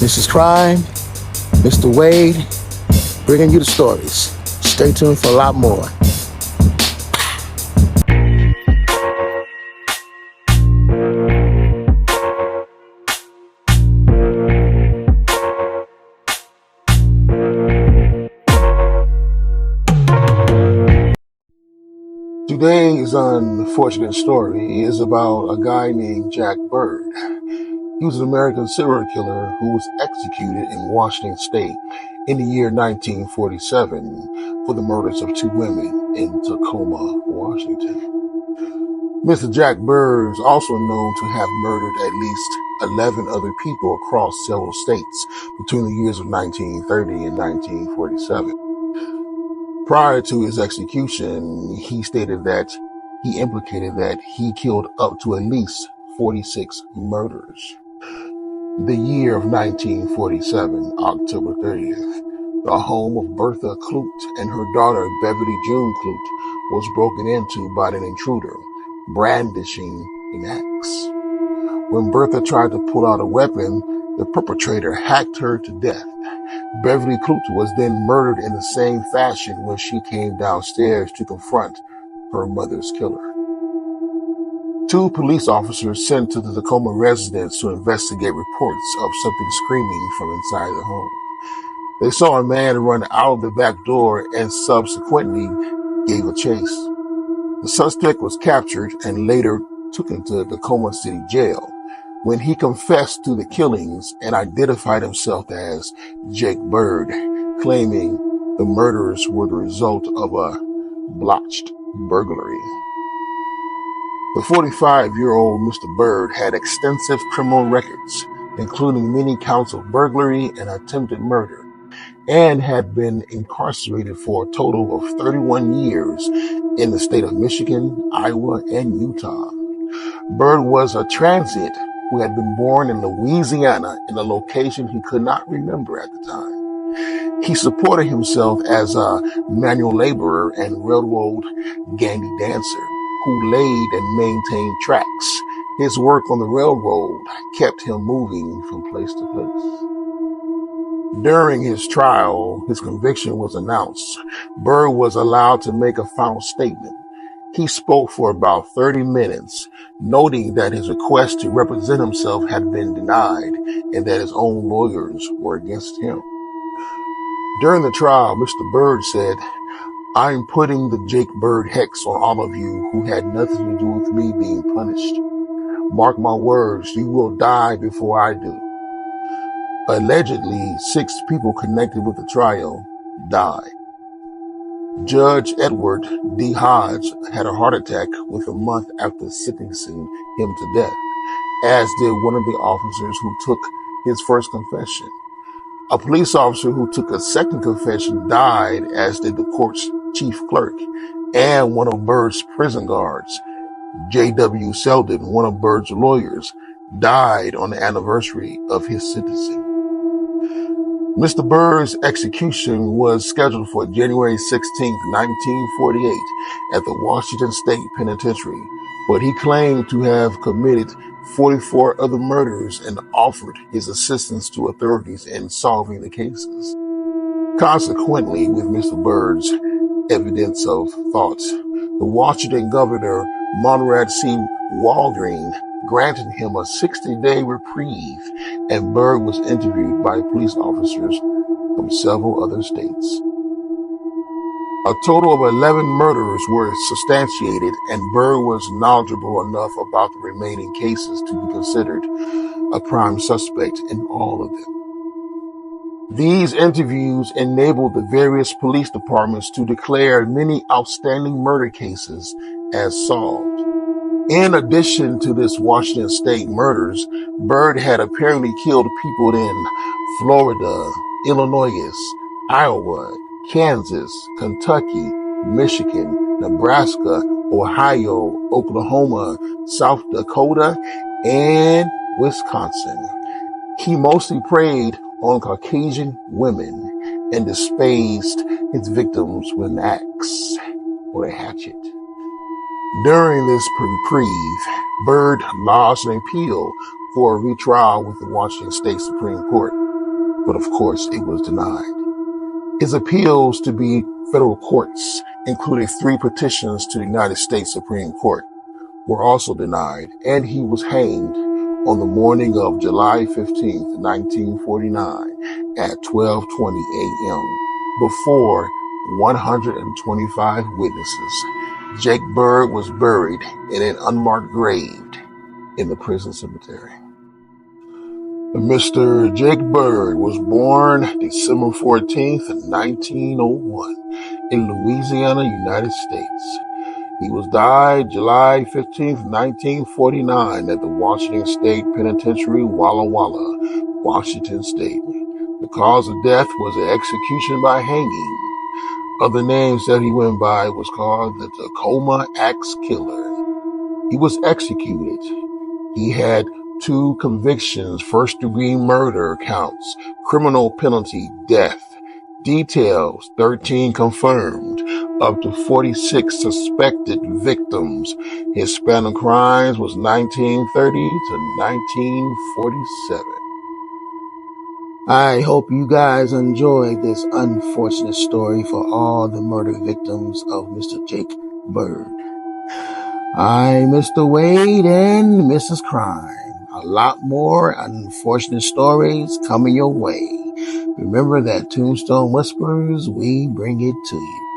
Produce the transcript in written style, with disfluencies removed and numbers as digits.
Mrs. Crime, Mr. Wade, bringing you the stories. Stay tuned for a lot more. Today's unfortunate story is about a guy named Jack Bird. He was an American serial killer who was executed in Washington State in the year 1947 for the murders of two women in Tacoma, Washington. Mr. Jack Bird is also known to have murdered at least 11 other people across several states between the years of 1930 and 1947. Prior to his execution, he stated that he implicated that he killed up to at least 46 murders. The year of 1947, October 30th, the home of Bertha Clute and her daughter Beverly June Clute was broken into by an intruder, brandishing an axe. When Bertha tried to pull out a weapon, the perpetrator hacked her to death. Beverly Clute was then murdered in the same fashion when she came downstairs to confront her mother's killer. Two police officers sent to the Tacoma residence to investigate reports of something screaming from inside the home. They saw a man run out of the back door and subsequently gave a chase. The suspect was captured and later taken to Tacoma City Jail, when he confessed to the killings and identified himself as Jake Bird, claiming the murders were the result of a botched burglary. The 45-year-old Mr. Bird had extensive criminal records, including many counts of burglary and attempted murder, and had been incarcerated for a total of 31 years in the state of Michigan, Iowa, and Utah. Bird was a transient who had been born in Louisiana in a location he could not remember at the time. He supported himself as a manual laborer and railroad gandy dancer who laid and maintained tracks. His work on the railroad kept him moving from place to place. During his trial, his conviction was announced. Bird was allowed to make a final statement. He spoke for about 30 minutes, noting that his request to represent himself had been denied and that his own lawyers were against him. During the trial, Mr. Bird said, "I'm putting the Jake Bird hex on all of you who had nothing to do with me being punished. Mark my words, you will die before I do." Allegedly, 6 people connected with the trial died. Judge Edward D. Hodge had a heart attack with a month after sentencing him to death, as did one of the officers who took his first confession. A police officer who took a second confession died, as did the court's chief clerk, and one of Bird's prison guards. J.W. Selden, one of Bird's lawyers, died on the anniversary of his sentencing. Mr. Bird's execution was scheduled for January 16, 1948 at the Washington State Penitentiary, but he claimed to have committed 44 other murders and offered his assistance to authorities in solving the cases. Consequently, with Mr. Bird's evidence of thoughts, the Washington governor, Monrad C. Waldring, granted him a 60-day reprieve, and Bird was interviewed by police officers from several other states. A total of 11 murders were substantiated, and Bird was knowledgeable enough about the remaining cases to be considered a prime suspect in all of them. These interviews enabled the various police departments to declare many outstanding murder cases as solved. In addition to this Washington State murders, Bird had apparently killed people in Florida, Illinois, Iowa, Kansas, Kentucky, Michigan, Nebraska, Ohio, Oklahoma, South Dakota, and Wisconsin. He mostly preyed on Caucasian women and disposed his victims with an axe or a hatchet. During this reprieve, Bird lodged an appeal for a retrial with the Washington State Supreme Court, but of course it was denied. His appeals to be federal courts, including 3 petitions to the United States Supreme Court, were also denied, and he was hanged on the morning of July 15th, 1949 at 12:20 a.m. before 125 witnesses. Jake Byrd was buried in an unmarked grave in the prison cemetery. Mr. Jake Byrd was born December 14th, 1901 in Louisiana, United States. He was died July 15th, 1949 at the Washington State Penitentiary, Walla Walla, Washington State. The cause of death was an execution by hanging. Other names that he went by was called the Tacoma Axe Killer. He was executed. He had 2 convictions, first-degree murder counts, criminal penalty, death. Details, 13 confirmed, up to 46 suspected victims. His span of crimes was 1930 to 1947. I hope you guys enjoyed this unfortunate story for all the murder victims of Mr. Jake Byrd. I'm Mr. Wade and Mrs. Crime. A lot more unfortunate stories coming your way. Remember that Tombstone Whispers, we bring it to you.